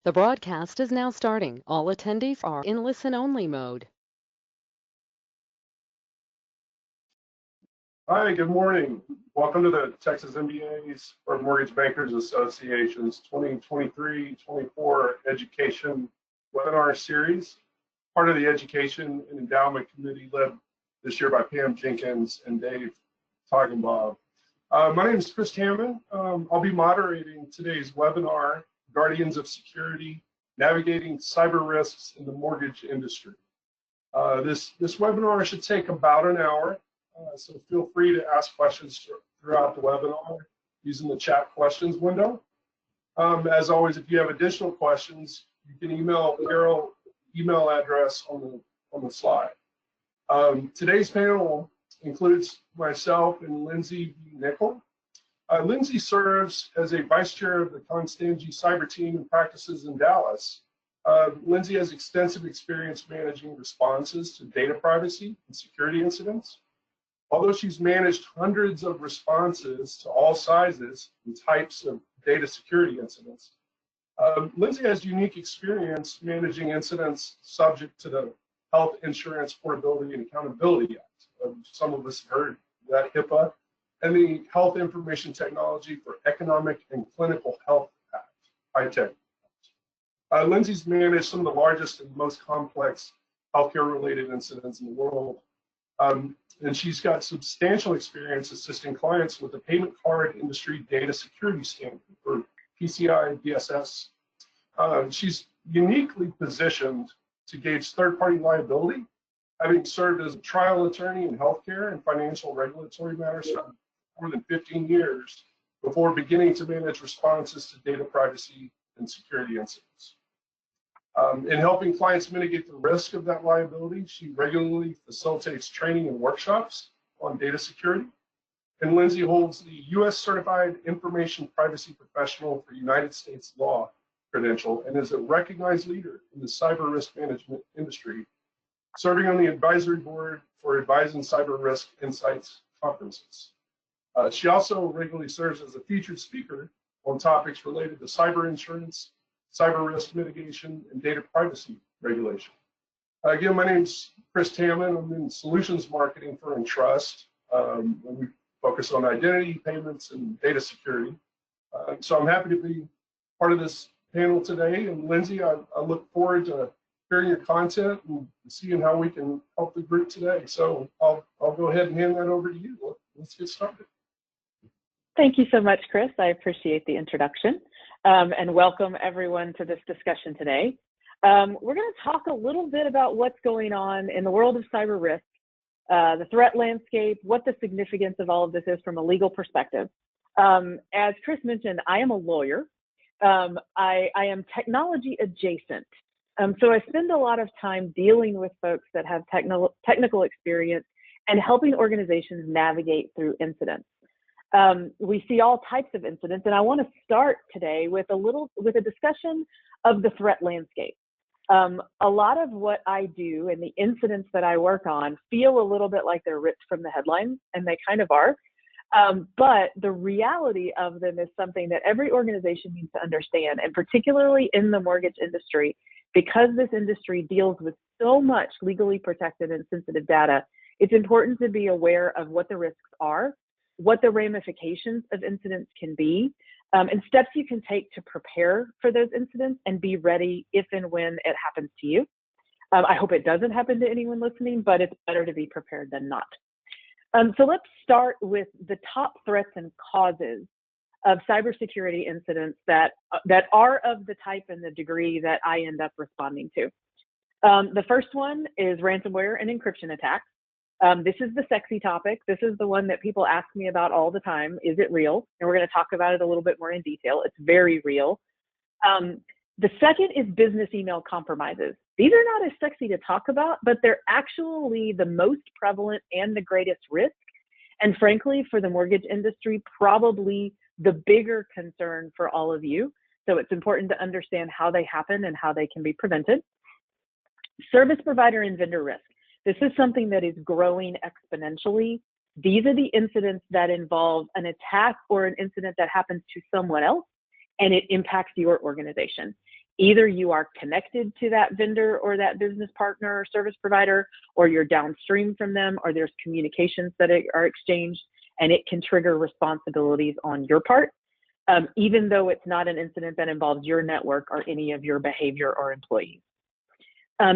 The broadcast is now starting. All attendees are in listen-only mode. Hi, good morning. Welcome to the Texas MBA's or Mortgage Bankers Association's 2023-24 Education Webinar Series, part of the Education and Endowment Committee led this year by Pam Jenkins and Dave Toggenbaugh. My name is Chris Hammond. I'll be moderating today's webinar, Guardians of Security, Navigating Cyber Risks in the Mortgage Industry. This webinar should take about an hour. So feel free to ask questions throughout the webinar using the chat questions window. As always, if you have additional questions, you can email Carol email address on the slide. Today's panel includes myself and Lindsay Nickel. Lindsay serves as a vice chair of the Constangy Cyber Team and practices in Dallas. Lindsay has extensive experience managing responses to data privacy and security incidents. Although she's managed hundreds of responses to all sizes and types of data security incidents, Lindsay has unique experience managing incidents subject to the Health Insurance Portability and Accountability Act. Some of us have heard that HIPAA, and the Health Information Technology for Economic and Clinical Health Act, HITECH. Lindsay's managed some of the largest and most complex healthcare-related incidents in the world. And she's got substantial experience assisting clients with the Payment Card Industry Data Security Standard, or PCI DSS. She's uniquely positioned to gauge third-party liability, having served as a trial attorney in healthcare and financial regulatory matters for more than 15 years before beginning to manage responses to data privacy and security incidents. In helping clients mitigate the risk of that liability, she regularly facilitates training and workshops on data security. And Lindsay holds the U.S. Certified Information Privacy Professional for United States Law credential and is a recognized leader in the cyber risk management industry, serving on the advisory board for Advising Cyber Risk Insights conferences. She also regularly serves as a featured speaker on topics related to cyber insurance, cyber risk mitigation, and data privacy regulation. Again, my name's Chris Hammond. I'm in solutions marketing for Entrust, and we focus on identity, payments, and data security. So I'm happy to be part of this panel today. And Lindsay, I look forward to hearing your content and seeing how we can help the group today. So I'll go ahead and hand that over to you. Let's get started. Thank you so much, Chris. I appreciate the introduction. And welcome everyone to this discussion today. We're going to talk a little bit about what's going on in the world of cyber risk, the threat landscape, what the significance of all of this is from a legal perspective. As Chris mentioned, I am a lawyer. I am technology adjacent. So I spend a lot of time dealing with folks that have technical experience and helping organizations navigate through incidents. We see all types of incidents, and I want to start today with a discussion of the threat landscape. A lot of what I do and the incidents that I work on feel a little bit like they're ripped from the headlines, and they kind of are. But the reality of them is something that every organization needs to understand, and particularly in the mortgage industry, because this industry deals with so much legally protected and sensitive data, it's important to be aware of what the risks are, what the ramifications of incidents can be, and steps you can take to prepare for those incidents and be ready if and when it happens to you. I hope it doesn't happen to anyone listening, but it's better to be prepared than not. So let's start with the top threats and causes of cybersecurity incidents that are of the type and the degree that I end up responding to. The first one is ransomware and encryption attacks. This is the sexy topic. This is the one that people ask me about all the time. Is it real? And we're going to talk about it a little bit more in detail. It's very real. The second is business email compromises. These are not as sexy to talk about, but they're actually the most prevalent and the greatest risk. And frankly, for the mortgage industry, probably the bigger concern for all of you. So it's important to understand how they happen and how they can be prevented. Service provider and vendor risk. This is something that is growing exponentially. These are the incidents that involve an attack or an incident that happens to someone else, and it impacts your organization. Either you are connected to that vendor or that business partner or service provider, or you're downstream from them, or there's communications that are exchanged, and it can trigger responsibilities on your part, even though it's not an incident that involves your network or any of your behavior or employees.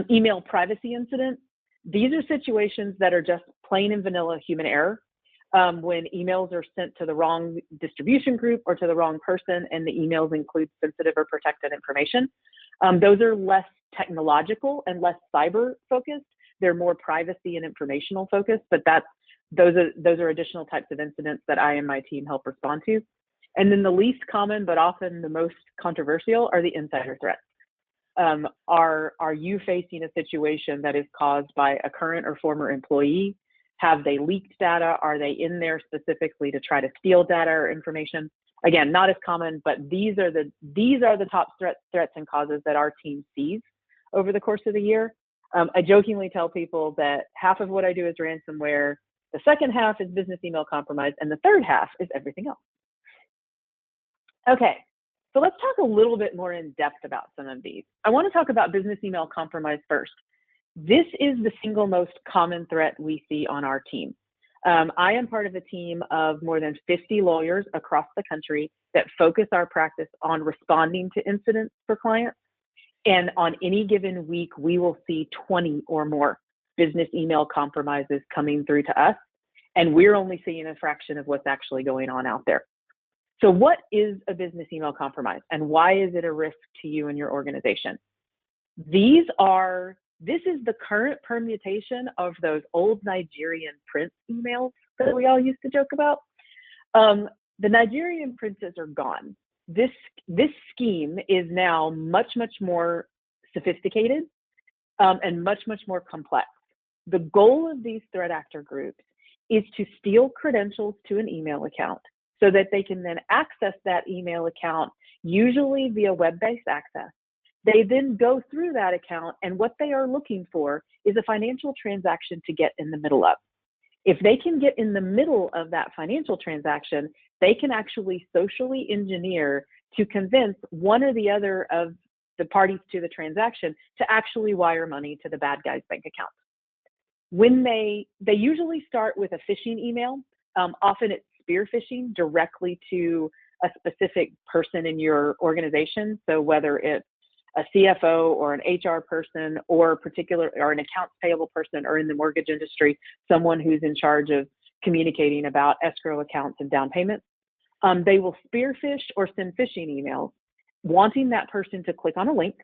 Email privacy incidents. These are situations that are just plain and vanilla human error. When emails are sent to the wrong distribution group or to the wrong person, and the emails include sensitive or protected information. Those are less technological and less cyber focused. They're more privacy and informational focused, but those are additional types of incidents that I and my team help respond to. And then the least common, but often the most controversial, are the insider threats. Are you facing a situation that is caused by a current or former employee? Have they leaked data? Are they in there specifically to try to steal data or information? Again, not as common, but these are the top threats and causes that our team sees over the course of the year. I jokingly tell people that half of what I do is ransomware, the second half is business email compromise, and the third half is everything else. Okay, so let's talk a little bit more in depth about some of these. I want to talk about business email compromise first. This is the single most common threat we see on our team. I am part of a team of more than 50 lawyers across the country that focus our practice on responding to incidents for clients. And on any given week, we will see 20 or more business email compromises coming through to us. And we're only seeing a fraction of what's actually going on out there. So what is a business email compromise, and why is it a risk to you and your organization? This is the current permutation of those old Nigerian prince emails that we all used to joke about. The Nigerian princes are gone. This scheme is now much, much more sophisticated and much, much more complex. The goal of these threat actor groups is to steal credentials to an email account so that they can then access that email account, usually via web-based access. They then go through that account, and what they are looking for is a financial transaction to get in the middle of. If they can get in the middle of that financial transaction, they can actually socially engineer to convince one or the other of the parties to the transaction to actually wire money to the bad guy's bank account. When they usually start with a phishing email. Often it's spear phishing directly to a specific person in your organization. So whether it's a CFO or an HR person or an accounts payable person, or in the mortgage industry, someone who's in charge of communicating about escrow accounts and down payments. They will spear phish or send phishing emails wanting that person to click on a link.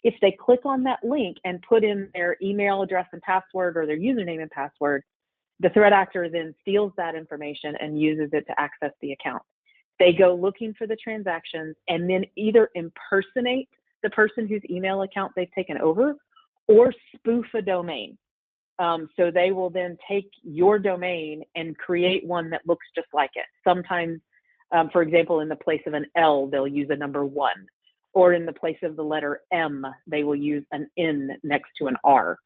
If they click on that link and put in their email address and password or their username and password, the threat actor then steals that information and uses it to access the account. They go looking for the transactions and then either impersonate the person whose email account they've taken over, or spoof a domain. So they will then take your domain and create one that looks just like it. Sometimes, for example, in the place of an L, they'll use a number 1, or in the place of the letter M, they will use an N next to an R.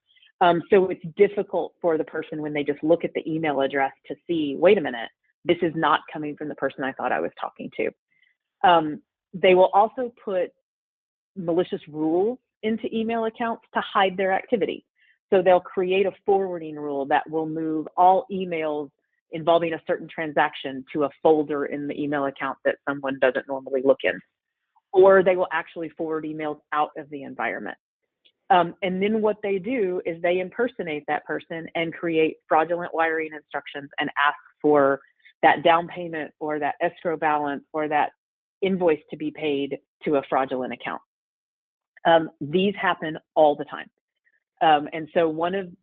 So it's difficult for the person when they just look at the email address to see, wait a minute, this is not coming from the person I thought I was talking to. They will also put malicious rules into email accounts to hide their activity. So they'll create a forwarding rule that will move all emails involving a certain transaction to a folder in the email account that someone doesn't normally look in. Or they will actually forward emails out of the environment. And then what they do is they impersonate that person and create fraudulent wiring instructions and ask for that down payment or that escrow balance or that invoice to be paid to a fraudulent account. These happen all the time. And so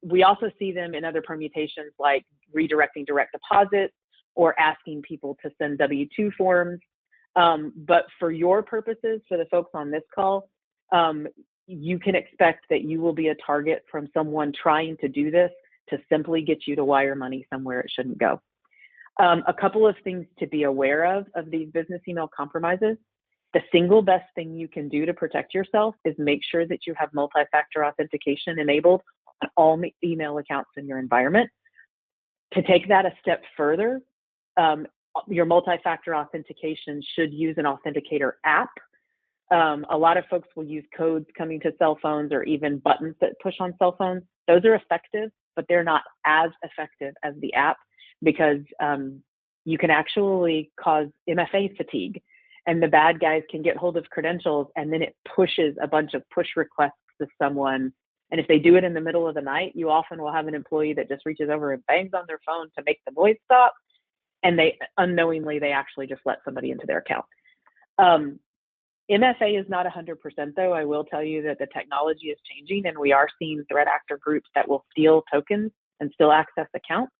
we also see them in other permutations like redirecting direct deposits or asking people to send W-2 forms. But for your purposes, for the folks on this call, you can expect that you will be a target from someone trying to do this to simply get you to wire money somewhere it shouldn't go. A couple of things to be aware of these business email compromises. The single best thing you can do to protect yourself is make sure that you have multi-factor authentication enabled on all email accounts in your environment. To take that a step further, your multi-factor authentication should use an authenticator app A lot of folks will use codes coming to cell phones or even buttons that push on cell phones. Those are effective, but they're not as effective as the app because you can actually cause MFA fatigue, and the bad guys can get hold of credentials, and then it pushes a bunch of push requests to someone. And if they do it in the middle of the night, you often will have an employee that just reaches over and bangs on their phone to make the noise stop, and they unknowingly, they actually just let somebody into their account. MFA is not 100% though. I will tell you that the technology is changing, and we are seeing threat actor groups that will steal tokens and still access accounts.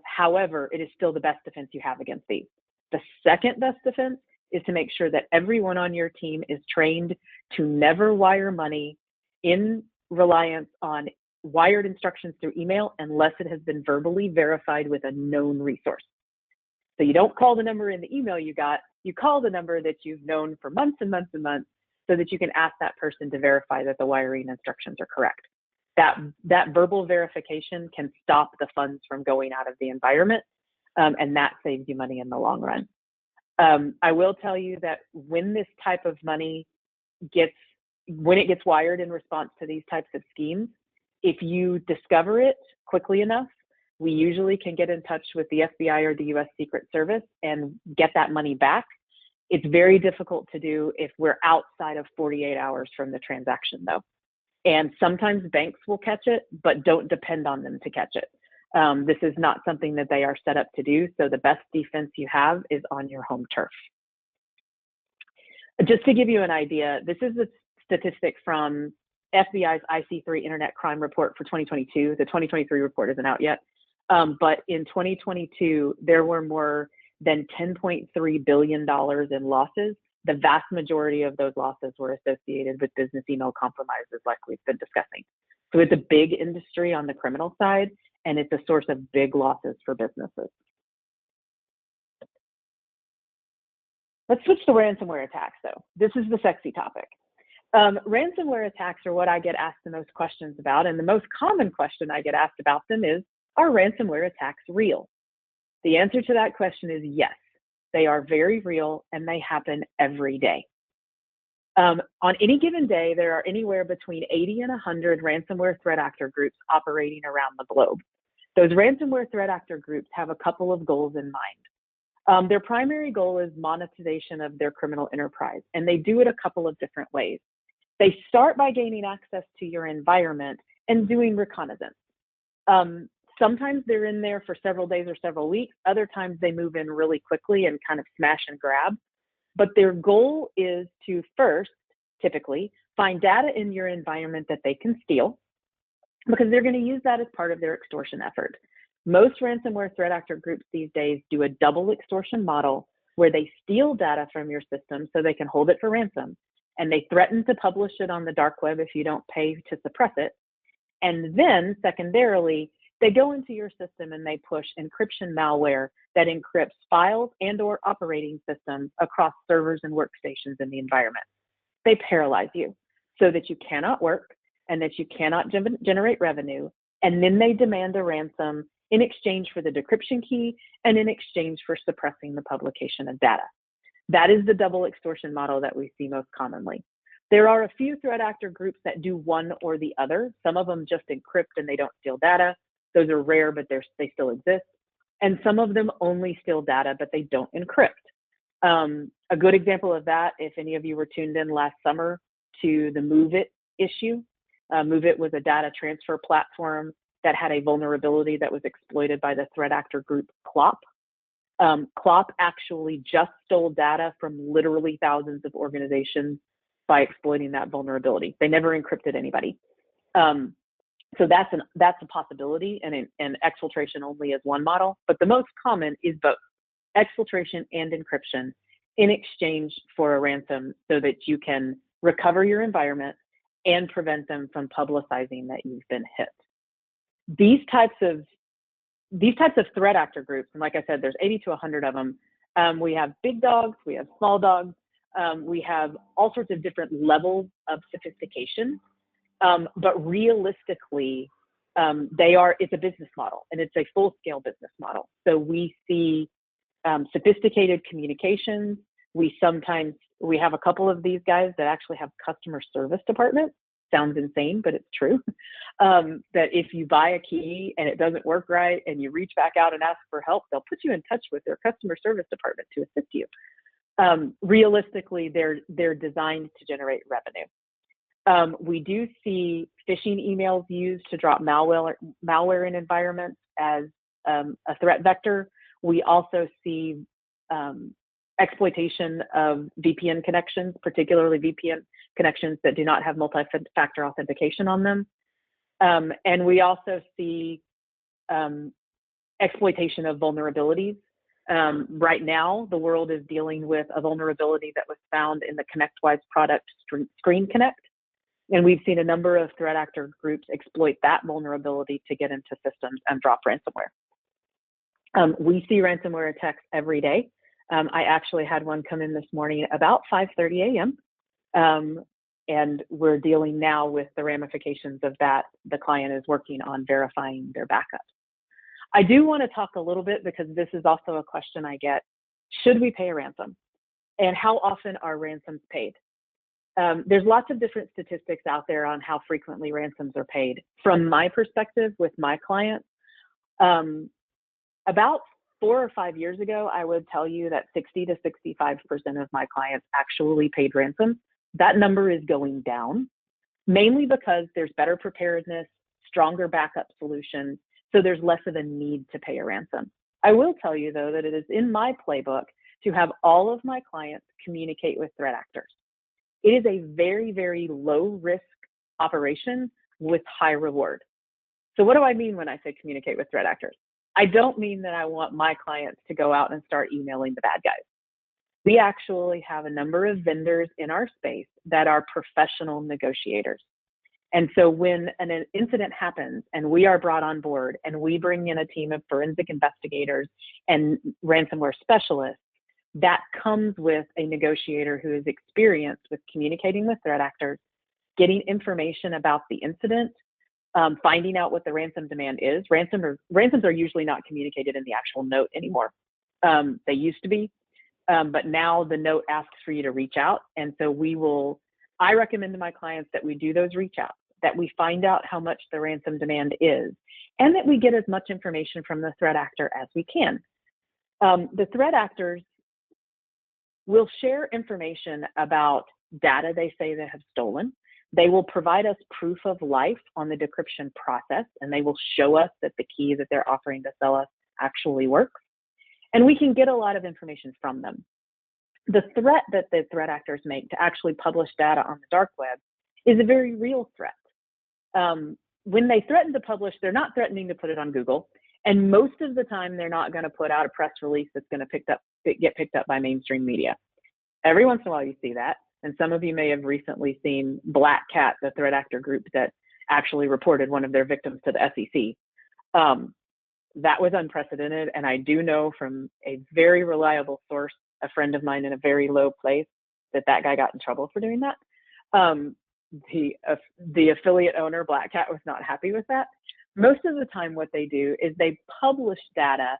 However, it is still the best defense you have against these. The second best defense is to make sure that everyone on your team is trained to never wire money in reliance on wired instructions through email unless it has been verbally verified with a known resource. So you don't call the number in the email you got, you call the number that you've known for months and months and months so that you can ask that person to verify that the wiring instructions are correct. That verbal verification can stop the funds from going out of the environment, and that saves you money in the long run. I will tell you that when this type of money gets wired in response to these types of schemes, if you discover it quickly enough, we usually can get in touch with the FBI or the US Secret Service and get that money back. It's very difficult to do if we're outside of 48 hours from the transaction though. And sometimes banks will catch it, but don't depend on them to catch it. This is not something that they are set up to do. So the best defense you have is on your home turf. Just to give you an idea, this is a statistic from FBI's IC3 Internet Crime Report for 2022. The 2023 report isn't out yet. But in 2022, there were more than $10.3 billion in losses. The vast majority of those losses were associated with business email compromises like we've been discussing. So it's a big industry on the criminal side, and it's a source of big losses for businesses. Let's switch to ransomware attacks though. This is the sexy topic. Ransomware attacks are what I get asked the most questions about, and the most common question I get asked about them is, are ransomware attacks real? The answer to that question is yes. They are very real and they happen every day. On any given day, there are anywhere between 80 and 100 ransomware threat actor groups operating around the globe. Those ransomware threat actor groups have a couple of goals in mind. Their primary goal is monetization of their criminal enterprise, and they do it a couple of different ways. They start by gaining access to your environment and doing reconnaissance. Sometimes they're in there for several days or several weeks. Other times they move in really quickly and kind of smash and grab. But their goal is to first, typically, find data in your environment that they can steal, because they're going to use that as part of their extortion effort. Most ransomware threat actor groups these days do a double extortion model where they steal data from your system so they can hold it for ransom, and they threaten to publish it on the dark web if you don't pay to suppress it. And then, secondarily, they go into your system and they push encryption malware that encrypts files and/or operating systems across servers and workstations in the environment. They paralyze you so that you cannot work and that you cannot generate revenue, and then they demand a ransom in exchange for the decryption key and in exchange for suppressing the publication of data. That is the double extortion model that we see most commonly. There are a few threat actor groups that do one or the other. Some of them just encrypt and they don't steal data. Those are rare, but they still exist. And some of them only steal data, but they don't encrypt. A good example of that, if any of you were tuned in last summer to the MoveIt issue, MoveIt was a data transfer platform that had a vulnerability that was exploited by the threat actor group Clop. Clop actually just stole data from literally thousands of organizations by exploiting that vulnerability. They never encrypted anybody. So that's a possibility, and exfiltration only is one model, but the most common is both exfiltration and encryption in exchange for a ransom so that you can recover your environment and prevent them from publicizing that you've been hit. These types of threat actor groups, and like I said, there's 80 to 100 of them. We have big dogs, we have small dogs, we have all sorts of different levels of sophistication. But realistically, it's a business model, and it's a full-scale business model. So we see sophisticated communications. We sometimes We have a couple of these guys that actually have customer service departments. Sounds insane, but it's true. That if you buy a key and it doesn't work right and you reach back out and ask for help, they'll put you in touch with their customer service department to assist you. Realistically, they're designed to generate revenue. We do see phishing emails used to drop malware in environments as a threat vector. We also see exploitation of VPN connections, particularly VPN connections that do not have multi-factor authentication on them. And we also see exploitation of vulnerabilities. Right now, the world is dealing with a vulnerability that was found in the ConnectWise product Screen Connect. And we've seen a number of threat actor groups exploit that vulnerability to get into systems and drop ransomware. We see ransomware attacks every day. I actually had one come in this morning about 5:30 a.m. And we're dealing now with the ramifications of that. The client is working on verifying their backups. I do want to talk a little bit, because this is also a question I get: should we pay a ransom? And how often are ransoms paid? There's lots of different statistics out there on how frequently ransoms are paid. From my perspective with my clients, about 4 or 5 years ago, I would tell you that 60 to 65% of my clients actually paid ransoms. That number is going down, mainly because there's better preparedness, stronger backup solutions, so there's less of a need to pay a ransom. I will tell you, though, that it is in my playbook to have all of my clients communicate with threat actors. It is a very, very low risk operation with high reward. So what do I mean when I say communicate with threat actors? I don't mean that I want my clients to go out and start emailing the bad guys. We actually have a number of vendors in our space that are professional negotiators. And so when an incident happens and we are brought on board and we bring in a team of forensic investigators and ransomware specialists, that comes with a negotiator who is experienced with communicating with threat actors, getting information about the incident, finding out what the ransom demand is. Ransoms are usually not communicated in the actual note anymore. They used to be, but now the note asks for you to reach out. And so I recommend to my clients that we do those reach outs, that we find out how much the ransom demand is, and that we get as much information from the threat actor as we can. The threat actors will share information about data they say they have stolen. They will provide us proof of life on the decryption process, and they will show us that the key that they're offering to sell us actually works. And we can get a lot of information from them. The threat that the threat actors make to actually publish data on the dark web is a very real threat. When they threaten to publish, they're not threatening to put it on Google. And most of the time, they're not going to put out a press release that's going to get picked up by mainstream media. Every once in a while, you see that. And some of you may have recently seen Black Cat, the threat actor group that actually reported one of their victims to the SEC. That was unprecedented. And I do know from a very reliable source, a friend of mine in a very low place, that guy got in trouble for doing that. The affiliate owner, Black Cat, was not happy with that. Most of the time what they do is they publish data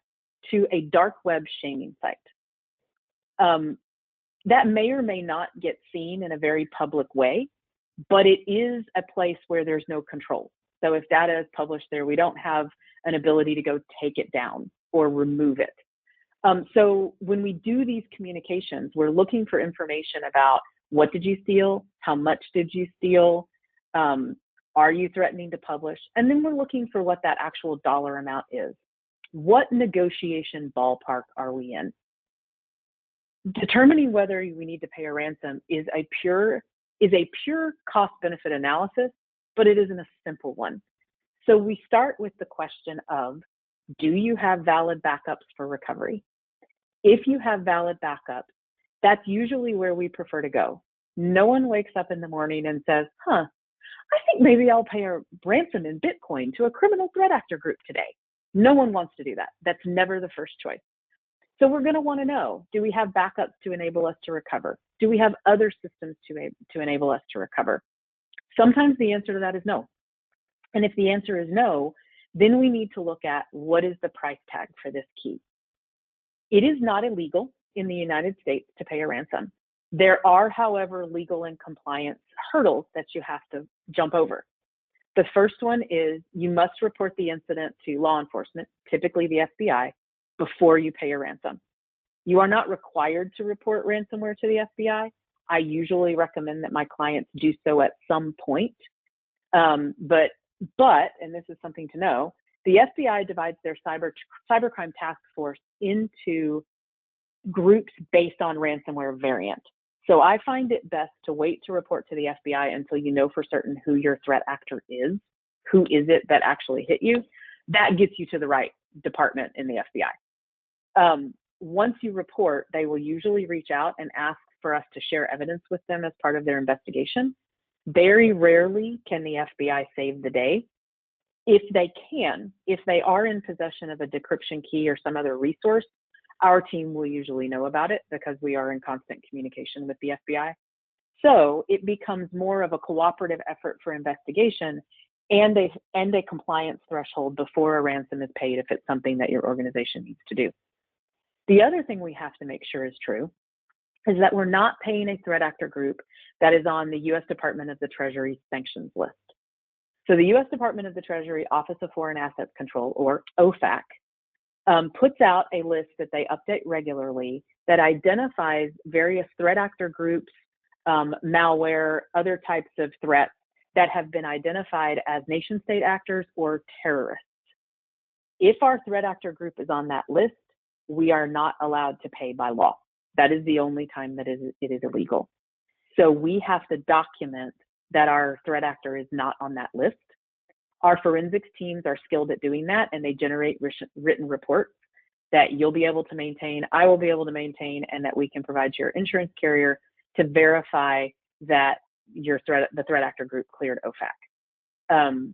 to a dark web shaming site. That may or may not get seen in a very public way, but it is a place where there's no control. So if data is published there, we don't have an ability to go take it down or remove it. So when we do these communications, we're looking for information about what did you steal, how much did you steal, are you threatening to publish? And then we're looking for what that actual dollar amount is. What negotiation ballpark are we in? Determining whether we need to pay a ransom is a pure cost-benefit analysis, but it isn't a simple one. So we start with the question of, do you have valid backups for recovery? If you have valid backups, that's usually where we prefer to go. No one wakes up in the morning and says, I think maybe I'll pay a ransom in Bitcoin to a criminal threat actor group today. No one wants to do that. That's never the first choice. So we're going to want to know, do we have backups to enable us to recover? Do we have other systems to enable us to recover? Sometimes the answer to that is no. And if the answer is no, then we need to look at what is the price tag for this key. It is not illegal in the United States to pay a ransom. There are, however, legal and compliance hurdles that you have to jump over. The first one is you must report the incident to law enforcement, typically the FBI, before you pay a ransom. You are not required to report ransomware to the FBI. I usually recommend that my clients do so at some point. But, and this is something to know, the FBI divides their cybercrime task force into groups based on ransomware variant. So I find it best to wait to report to the FBI until you know for certain who your threat actor is. Who is it that actually hit you? That gets you to the right department in the FBI. Once you report, they will usually reach out and ask for us to share evidence with them as part of their investigation. Very rarely can the FBI save the day. If they can, if they are in possession of a decryption key or some other resource, our team will usually know about it because we are in constant communication with the FBI. So it becomes more of a cooperative effort for investigation and a compliance threshold before a ransom is paid if it's something that your organization needs to do. The other thing we have to make sure is true is that we're not paying a threat actor group that is on the U.S. Department of the Treasury sanctions list. So the U.S. Department of the Treasury Office of Foreign Assets Control, or OFAC, puts out a list that they update regularly that identifies various threat actor groups, malware, other types of threats that have been identified as nation state actors or terrorists. If our threat actor group is on that list, we are not allowed to pay by law. That is the only time that it is illegal. So we have to document that our threat actor is not on that list. Our forensics teams are skilled at doing that, and they generate written reports that you'll be able to maintain, I will be able to maintain, and that we can provide to your insurance carrier to verify that the threat actor group cleared OFAC.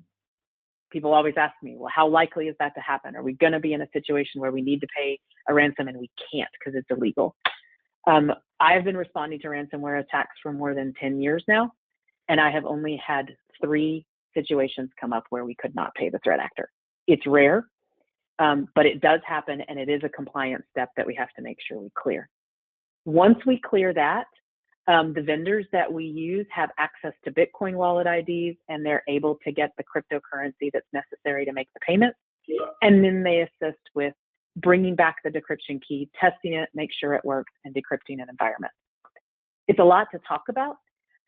People always ask me, well, how likely is that to happen? Are we going to be in a situation where we need to pay a ransom and we can't because it's illegal? I have been responding to ransomware attacks for more than 10 years now, and I have only had 3 situations come up where we could not pay the threat actor. It's rare, but it does happen, and it is a compliance step that we have to make sure we clear. Once we clear that, the vendors that we use have access to Bitcoin wallet IDs, and they're able to get the cryptocurrency that's necessary to make the payment. And then they assist with bringing back the decryption key, testing it, make sure it works, and decrypting an environment. It's a lot to talk about,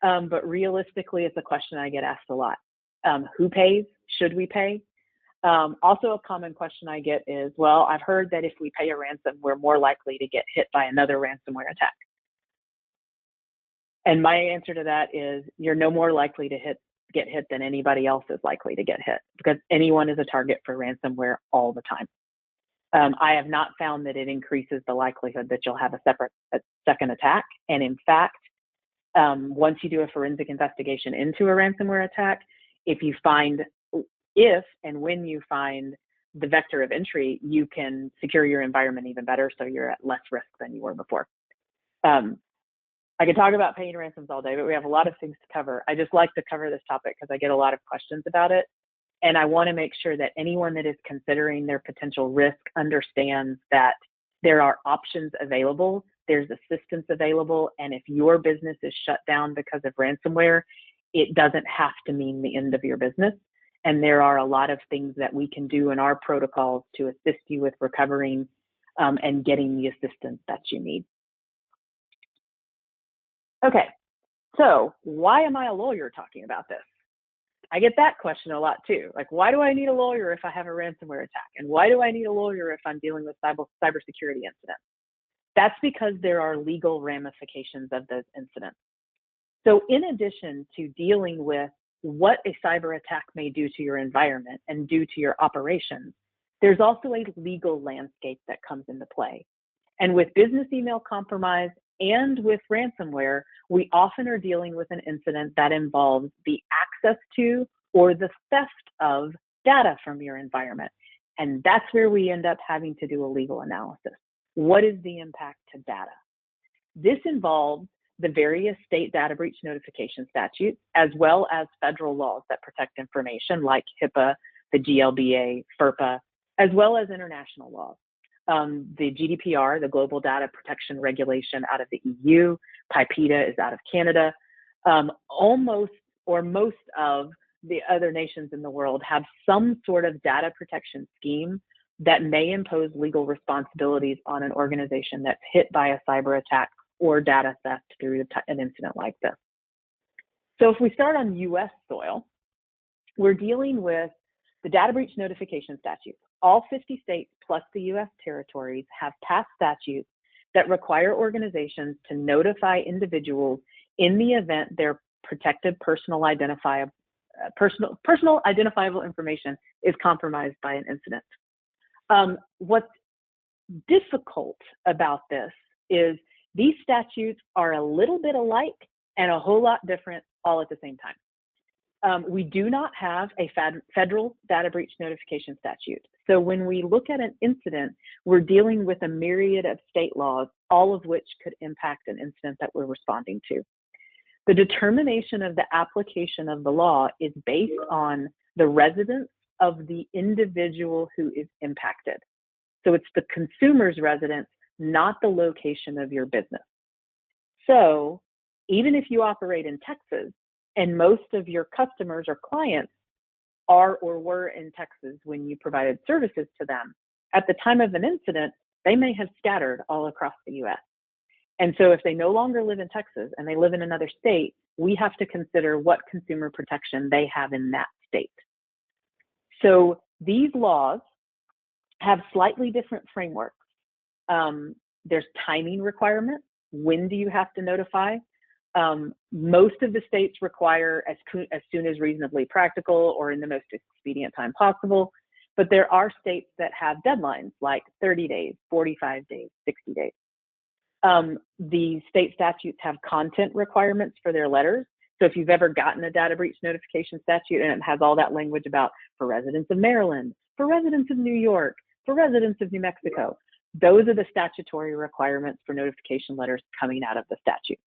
but realistically, it's a question I get asked a lot. Who pays? Should we pay? Also, a common question I get is, well, I've heard that if we pay a ransom, we're more likely to get hit by another ransomware attack. And my answer to that is you're no more likely to get hit than anybody else is likely to get hit, because anyone is a target for ransomware all the time. I have not found that it increases the likelihood that you'll have a second attack. And in fact, once you do a forensic investigation into a ransomware attack, if and when you find the vector of entry, you can secure your environment even better, so you're at less risk than you were before. I could talk about paying ransoms all day, but we have a lot of things to cover. I just like to cover this topic because I get a lot of questions about it. And I want to make sure that anyone that is considering their potential risk understands that there are options available, there's assistance available, and if your business is shut down because of ransomware, it doesn't have to mean the end of your business. And there are a lot of things that we can do in our protocols to assist you with recovering and getting the assistance that you need. Okay, so why am I a lawyer talking about this? I get that question a lot too. Like, why do I need a lawyer if I have a ransomware attack? And why do I need a lawyer if I'm dealing with cybersecurity incidents? That's because there are legal ramifications of those incidents. So in addition to dealing with what a cyber attack may do to your environment and do to your operations, there's also a legal landscape that comes into play. And with business email compromise and with ransomware, we often are dealing with an incident that involves the access to or the theft of data from your environment. And that's where we end up having to do a legal analysis. What is the impact to data? This involves the various state data breach notification statutes, as well as federal laws that protect information like HIPAA, the GLBA, FERPA, as well as international laws. the GDPR, the Global Data Protection Regulation, out of the EU. PIPEDA is out of Canada. Almost or most of the other nations in the world have some sort of data protection scheme that may impose legal responsibilities on an organization that's hit by a cyber attack or data theft through an incident like this. So if we start on US soil, we're dealing with the data breach notification statute. All 50 states plus the US territories have passed statutes that require organizations to notify individuals in the event their protected personal identifiable information is compromised by an incident. What's difficult about this is these statutes are a little bit alike and a whole lot different all at the same time. We do not have a federal data breach notification statute. So when we look at an incident, we're dealing with a myriad of state laws, all of which could impact an incident that we're responding to. The determination of the application of the law is based on the residence of the individual who is impacted. So it's the consumer's residence, not the location of your business. So even if you operate in Texas and most of your customers or clients are or were in Texas when you provided services to them, at the time of an incident, they may have scattered all across the US. And so if they no longer live in Texas and they live in another state, we have to consider what consumer protection they have in that state. So these laws have slightly different frameworks. There's timing requirements. When do you have to notify? Most of the states require as soon as reasonably practical or in the most expedient time possible. But there are states that have deadlines like 30 days, 45 days, 60 days. The state statutes have content requirements for their letters. So if you've ever gotten a data breach notification statute and it has all that language about for residents of Maryland, for residents of New York, for residents of New Mexico, those are the statutory requirements for notification letters coming out of the statute.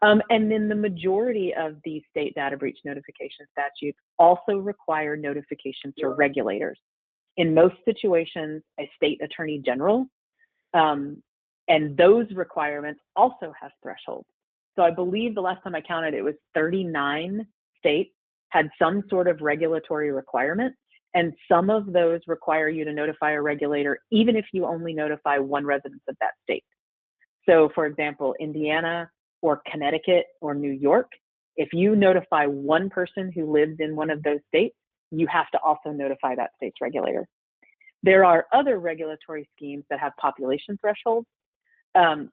And then the majority of these state data breach notification statutes also require notification to regulators. In most situations, a state attorney general, and those requirements also have thresholds. So I believe the last time I counted, it was 39 states had some sort of regulatory requirement, and some of those require you to notify a regulator even if you only notify one resident of that state. So for example, Indiana or Connecticut or New York, if you notify one person who lives in one of those states, you have to also notify that state's regulator. There are other regulatory schemes that have population thresholds.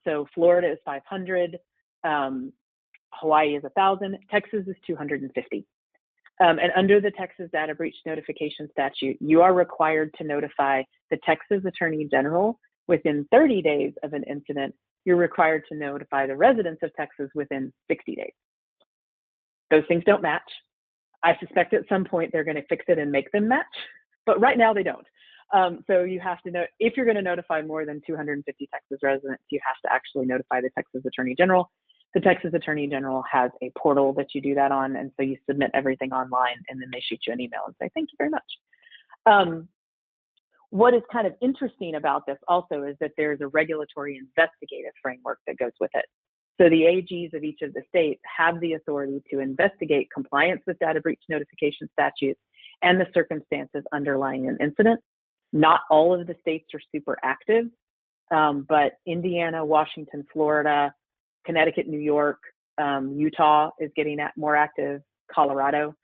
So Florida is 500, Hawaii is 1,000, Texas is 250. And under the Texas Data Breach Notification Statute, you are required to notify the Texas Attorney General within 30 days of an incident. You're required to notify the residents of Texas within 60 days. Those things don't match. I suspect at some point they're going to fix it and make them match, but right now they don't. So you have to know, if you're going to notify more than 250 Texas residents, you have to actually notify the Texas Attorney General. The Texas Attorney General has a portal that you do that on, and so you submit everything online, and then they shoot you an email and say, thank you very much. What is kind of interesting about this also is that there's a regulatory investigative framework that goes with it. So the AGs of each of the states have the authority to investigate compliance with data breach notification statutes and the circumstances underlying an incident. Not all of the states are super active, but Indiana, Washington, Florida, Connecticut, New York, Utah is getting more active, Colorado.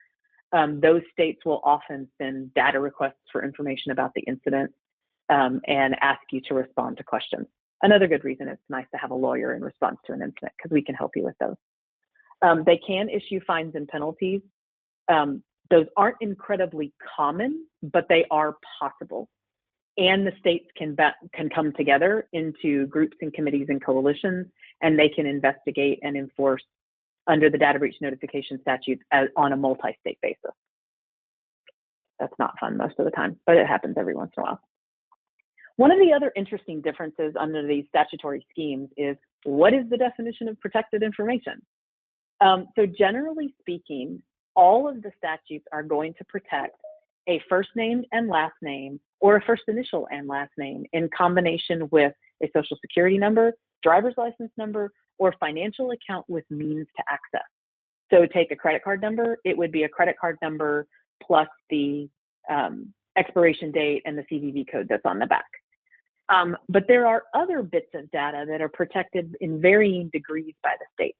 Those states will often send data requests for information about the incident and ask you to respond to questions. Another good reason it's nice to have a lawyer in response to an incident, because we can help you with those. They can issue fines and penalties. Those aren't incredibly common, but they are possible. And the states can come together into groups and committees and coalitions, and they can investigate and enforce under the data breach notification statutes on a multi-state basis. That's not fun most of the time, but it happens every once in a while. One of the other interesting differences under these statutory schemes is, what is the definition of protected information? So generally speaking, all of the statutes are going to protect a first name and last name, or a first initial and last name in combination with a social security number, driver's license number, or financial account with means to access. So take a credit card number, it would be a credit card number plus the expiration date and the CVV code that's on the back. But there are other bits of data that are protected in varying degrees by the state.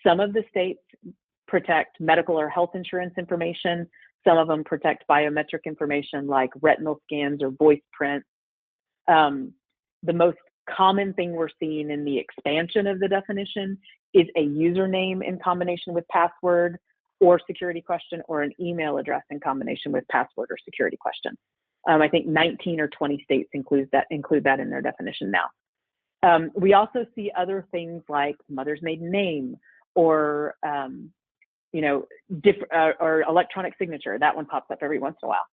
Some of the states protect medical or health insurance information. Some of them protect biometric information like retinal scans or voice prints. The most common thing we're seeing in the expansion of the definition is a username in combination with password or security question, or an email address in combination with password or security question. I think 19 or 20 states include that in their definition now. We also see other things like mother's maiden name, or or electronic signature. That one pops up every once in a while.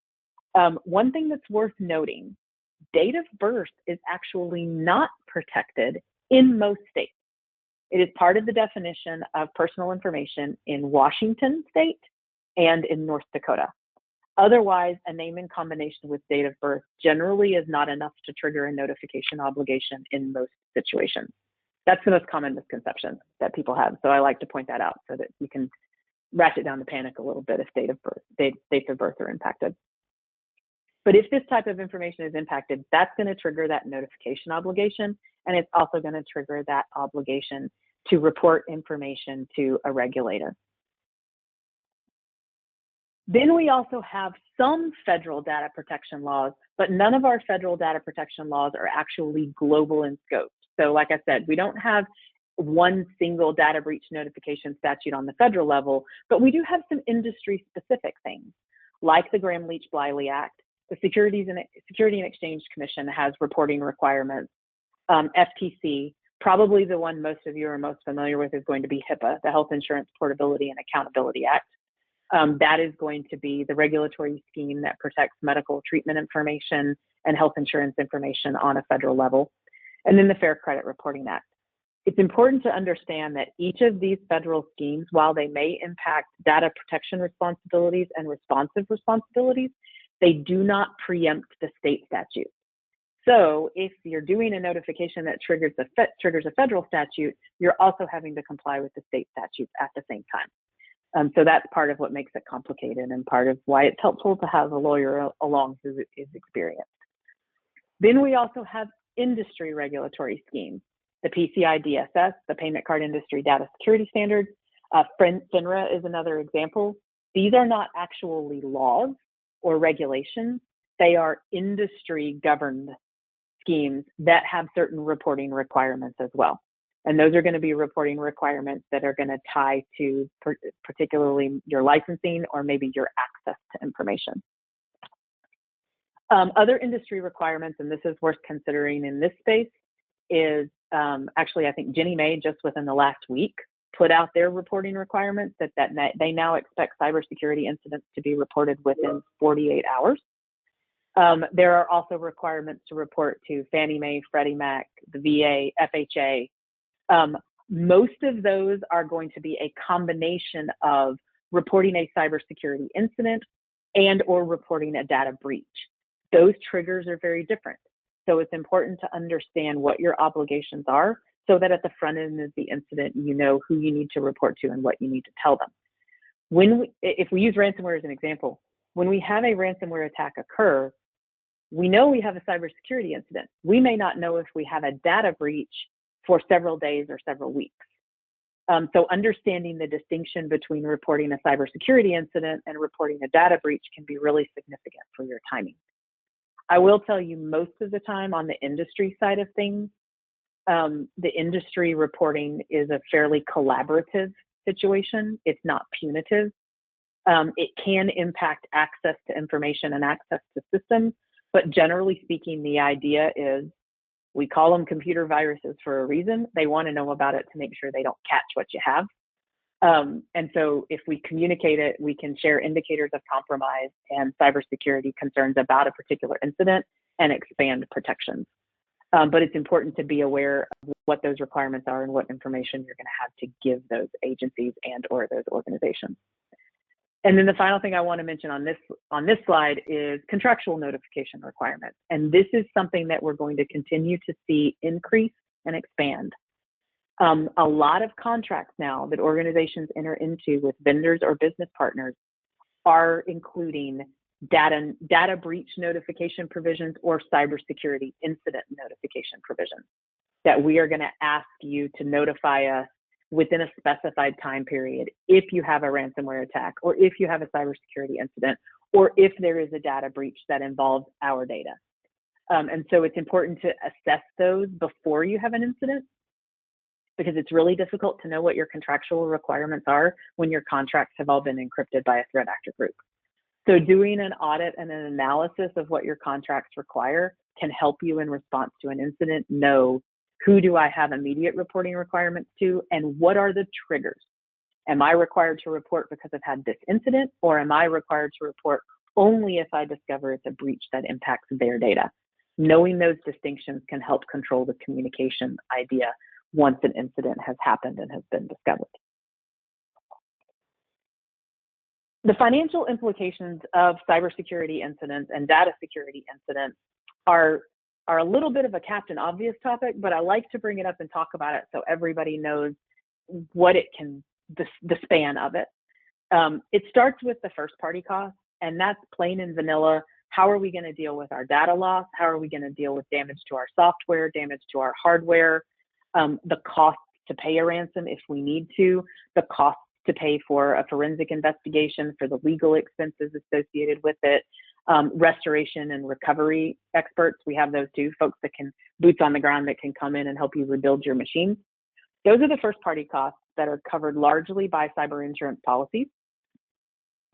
One thing that's worth noting: date of birth is actually not protected in most states. It is part of the definition of personal information in Washington state and in North Dakota. Otherwise, a name in combination with date of birth generally is not enough to trigger a notification obligation in most situations. That's the most common misconception that people have. So I like to point that out so that you can ratchet down the panic a little bit if dates of birth are impacted. But if this type of information is impacted, that's going to trigger that notification obligation, and it's also going to trigger that obligation to report information to a regulator. Then we also have some federal data protection laws, but none of our federal data protection laws are actually global in scope. So like I said, we don't have one single data breach notification statute on the federal level, but we do have some industry specific things like the Gramm-Leach-Bliley Act. The Security and Exchange Commission has reporting requirements. FTC, probably the one most of you are most familiar with, is going to be HIPAA, the Health Insurance Portability and Accountability Act. That is going to be the regulatory scheme that protects medical treatment information and health insurance information on a federal level. And then the Fair Credit Reporting Act. It's important to understand that each of these federal schemes, while they may impact data protection responsibilities and responsive responsibilities, they do not preempt the state statute. So if you're doing a notification that triggers a federal statute, you're also having to comply with the state statutes at the same time. So that's part of what makes it complicated and part of why it's helpful to have a lawyer along who is experienced. Then we also have industry regulatory schemes, the PCI DSS, the Payment Card Industry Data Security Standards. FINRA is another example. These are not actually laws or regulations. They are industry governed schemes that have certain reporting requirements as well. And those are going to be reporting requirements that are going to tie to particularly your licensing or maybe your access to information. Other industry requirements, and this is worth considering in this space, is actually, I think Ginnie Mae just within the last week put out their reporting requirements that they now expect cybersecurity incidents to be reported within 48 hours. There are also requirements to report to Fannie Mae, Freddie Mac, the VA, FHA. Most of those are going to be a combination of reporting a cybersecurity incident and or reporting a data breach. Those triggers are very different. So it's important to understand what your obligations are so that at the front end of the incident, you know who you need to report to and what you need to tell them. If we use ransomware as an example, when we have a ransomware attack occur, we know we have a cybersecurity incident. We may not know if we have a data breach for several days or several weeks. So understanding the distinction between reporting a cybersecurity incident and reporting a data breach can be really significant for your timing. I will tell you, most of the time on the industry side of things, the industry reporting is a fairly collaborative situation. It's not punitive. It can impact access to information and access to systems, but generally speaking, the idea is we call them computer viruses for a reason. They want to know about it to make sure they don't catch what you have. And so if we communicate it, we can share indicators of compromise and cybersecurity concerns about a particular incident and expand protections. But it's important to be aware of what those requirements are and what information you're going to have to give those agencies and or those organizations. And then the final thing I want to mention on this slide is contractual notification requirements. And this is something that we're going to continue to see increase and expand. A lot of contracts now that organizations enter into with vendors or business partners are including data breach notification provisions or cybersecurity incident notification provisions that we are going to ask you to notify us within a specified time period if you have a ransomware attack, or if you have a cybersecurity incident, or if there is a data breach that involves our data. And so it's important to assess those before you have an incident, because it's really difficult to know what your contractual requirements are when your contracts have all been encrypted by a threat actor group. So doing an audit and an analysis of what your contracts require can help you in response to an incident know, who do I have immediate reporting requirements to, and what are the triggers? Am I required to report because I've had this incident, or am I required to report only if I discover it's a breach that impacts their data? Knowing those distinctions can help control the communication idea once an incident has happened and has been discovered. The financial implications of cybersecurity incidents and data security incidents are a little bit of a Captain Obvious topic, but I like to bring it up and talk about it so everybody knows what it can, the span of it. It starts with the first party cost, and that's plain and vanilla. How are we going to deal with our data loss? How are we going to deal with damage to our software, damage to our hardware, the cost to pay a ransom if we need to, the cost to pay for a forensic investigation, for the legal expenses associated with it, restoration and recovery experts. We have those too, folks that can, boots on the ground, that can come in and help you rebuild your machines. Those are the first party costs that are covered largely by cyber insurance policies.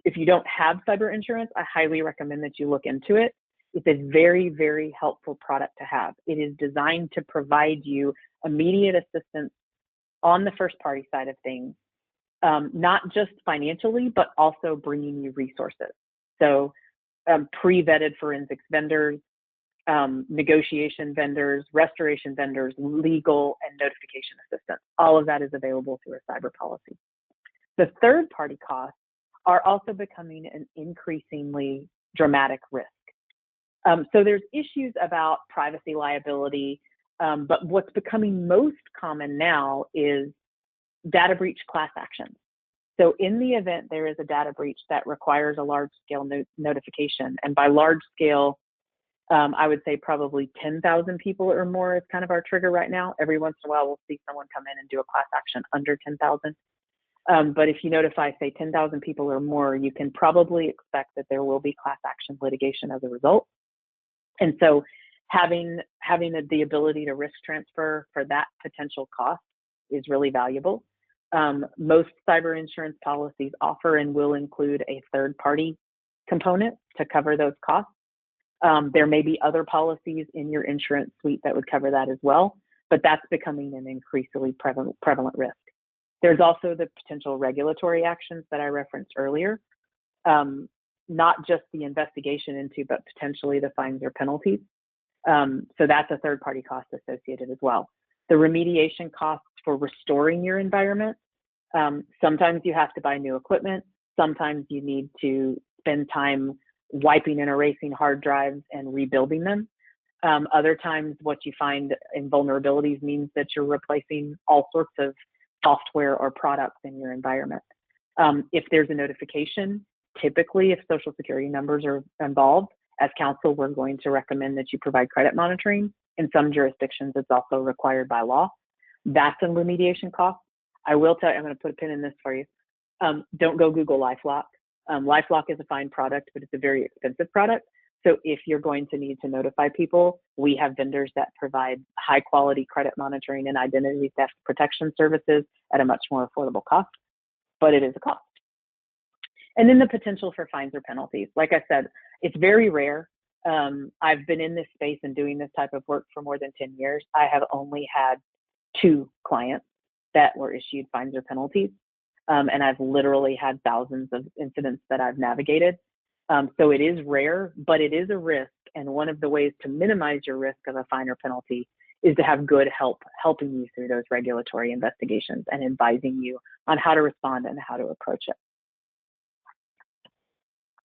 If you don't have cyber insurance, I highly recommend that you look into it. It's a very, very helpful product to have. It is designed to provide you immediate assistance on the first party side of things, not just financially, but also bringing you resources. So pre-vetted forensics vendors, negotiation vendors, restoration vendors, legal and notification assistance. All of that is available through a cyber policy. The third party costs are also becoming an increasingly dramatic risk. So there's issues about privacy liability, but what's becoming most common now is data breach class actions. So in the event there is a data breach that requires a large scale notification, and by large scale, I would say probably 10,000 people or more is kind of our trigger right now. Every once in a while, we'll see someone come in and do a class action under 10,000. But if you notify, say, 10,000 people or more, you can probably expect that there will be class action litigation as a result. And so having the ability to risk transfer for that potential cost is really valuable. Most cyber insurance policies offer and will include a third party component to cover those costs. There may be other policies in your insurance suite that would cover that as well, but that's becoming an increasingly prevalent risk. There's also the potential regulatory actions that I referenced earlier, not just the investigation into, but potentially the fines or penalties. So that's a third party cost associated as well. The remediation costs for restoring your environment. Sometimes you have to buy new equipment. Sometimes you need to spend time wiping and erasing hard drives and rebuilding them. Other times what you find in vulnerabilities means that you're replacing all sorts of software or products in your environment. If there's a notification, typically if social security numbers are involved, as counsel, we're going to recommend that you provide credit monitoring. In some jurisdictions, it's also required by law. That's a remediation cost. I will tell you, I'm going to put a pin in this for you. Don't go Google LifeLock. LifeLock is a fine product, but it's a very expensive product. So if you're going to need to notify people, we have vendors that provide high quality credit monitoring and identity theft protection services at a much more affordable cost, but it is a cost. And then the potential for fines or penalties. Like I said, it's very rare. I've been in this space and doing this type of work for more than 10 years. I have only had 2 clients that were issued fines or penalties. And I've literally had thousands of incidents that I've navigated. So it is rare, but it is a risk. And one of the ways to minimize your risk of a fine or penalty is to have good help helping you through those regulatory investigations and advising you on how to respond and how to approach it.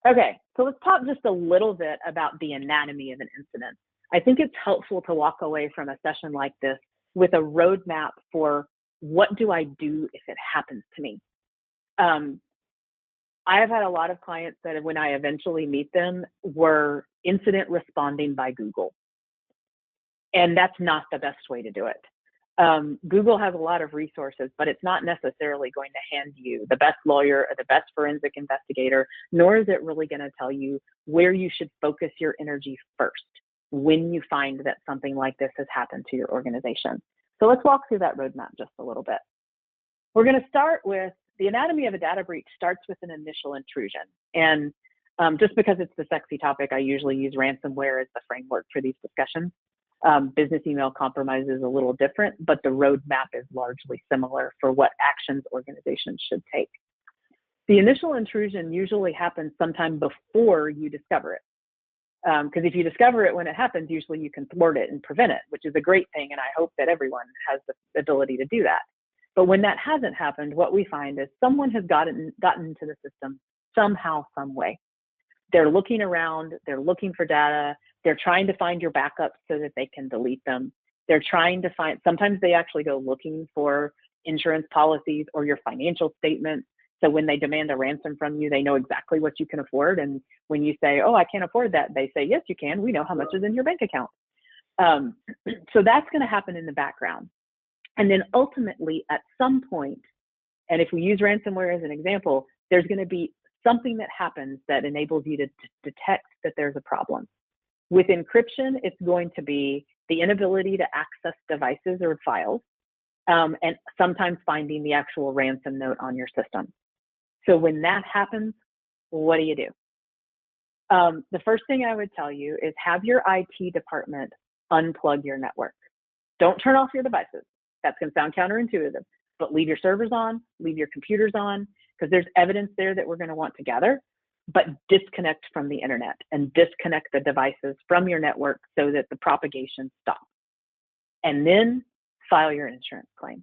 Okay, so let's talk just a little bit about the anatomy of an incident. I think it's helpful to walk away from a session like this with a roadmap for what do I do if it happens to me. I have had a lot of clients that when I eventually meet them were incident responding by Google. And that's not the best way to do it. Google has a lot of resources, but it's not necessarily going to hand you the best lawyer or the best forensic investigator, nor is it really going to tell you where you should focus your energy first when you find that something like this has happened to your organization. So let's walk through that roadmap just a little bit. We're going to start with the anatomy of a data breach starts with an initial intrusion. And just because it's the sexy topic, I usually use ransomware as the framework for these discussions. Business email compromise is a little different, but the roadmap is largely similar for what actions organizations should take. The initial intrusion usually happens sometime before you discover it. Because if you discover it when it happens, usually you can thwart it and prevent it, which is a great thing. And I hope that everyone has the ability to do that. But when that hasn't happened, what we find is someone has gotten into the system somehow, some way. They're looking around, they're looking for data, they're trying to find your backups so that they can delete them. They're trying to find, sometimes they actually go looking for insurance policies or your financial statements. So when they demand a ransom from you, they know exactly what you can afford. And when you say, oh, I can't afford that, they say, yes, you can. We know how much is in your bank account. So that's going to happen in the background. And then ultimately at some point, and if we use ransomware as an example, there's going to be something that happens that enables you to detect that there's a problem. With encryption, it's going to be the inability to access devices or files, and sometimes finding the actual ransom note on your system. So when that happens, what do you do? The first thing I would tell you is have your IT department unplug your network. Don't turn off your devices. That's going to sound counterintuitive, but leave your servers on, leave your computers on, because there's evidence there that we're going to want to gather, but disconnect from the internet and disconnect the devices from your network so that the propagation stops. And then file your insurance claim.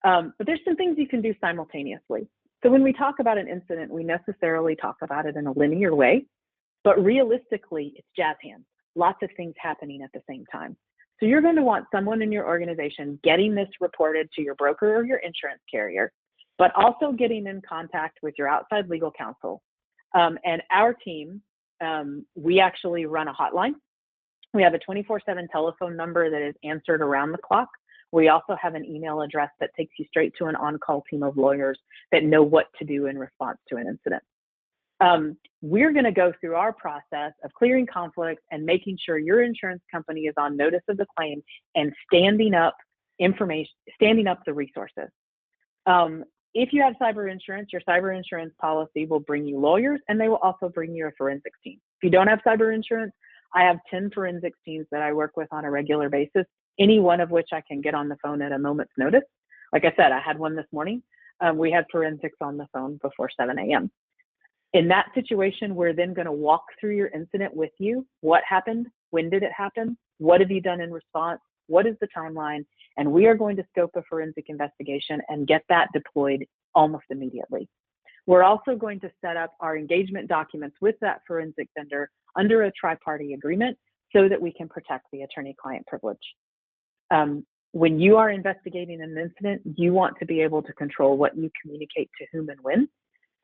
But there's some things you can do simultaneously. So when we talk about an incident, we necessarily talk about it in a linear way, but realistically, it's jazz hands, lots of things happening at the same time. So you're going to want someone in your organization getting this reported to your broker or your insurance carrier, but also getting in contact with your outside legal counsel. And our team, we actually run a hotline. We have a 24/7 telephone number that is answered around the clock. We also have an email address that takes you straight to an on-call team of lawyers that know what to do in response to an incident. We're going to go through our process of clearing conflicts and making sure your insurance company is on notice of the claim and standing up the resources. If you have cyber insurance, your cyber insurance policy will bring you lawyers, and they will also bring you a forensics team. If you don't have cyber insurance, I have 10 forensics teams that I work with on a regular basis, any one of which I can get on the phone at a moment's notice. Like I said, I had one this morning. We had forensics on the phone before 7 a.m. In that situation, we're then going to walk through your incident with you. What happened? When did it happen? What have you done in response? What is the timeline? And we are going to scope a forensic investigation and get that deployed almost immediately. We're also going to set up our engagement documents with that forensic vendor under a tri-party agreement so that we can protect the attorney-client privilege. When you are investigating an incident, you want to be able to control what you communicate to whom and when.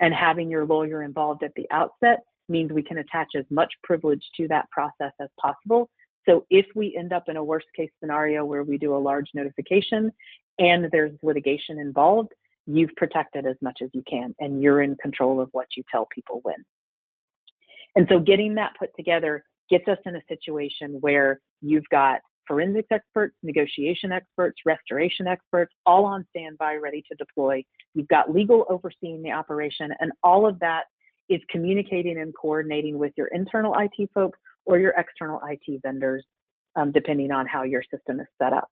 And having your lawyer involved at the outset means we can attach as much privilege to that process as possible. So if we end up in a worst case scenario where we do a large notification and there's litigation involved, you've protected as much as you can and you're in control of what you tell people when. And so getting that put together gets us in a situation where you've got forensics experts, negotiation experts, restoration experts, all on standby, ready to deploy. You've got legal overseeing the operation, and all of that is communicating and coordinating with your internal IT folks or your external IT vendors, depending on how your system is set up.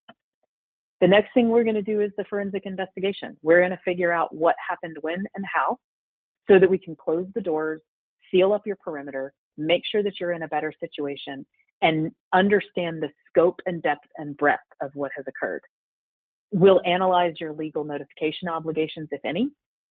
The next thing we're going to do is the forensic investigation. We're going to figure out what happened when and how so that we can close the doors, seal up your perimeter, make sure that you're in a better situation, and understand the scope and depth and breadth of what has occurred. We'll analyze your legal notification obligations, if any,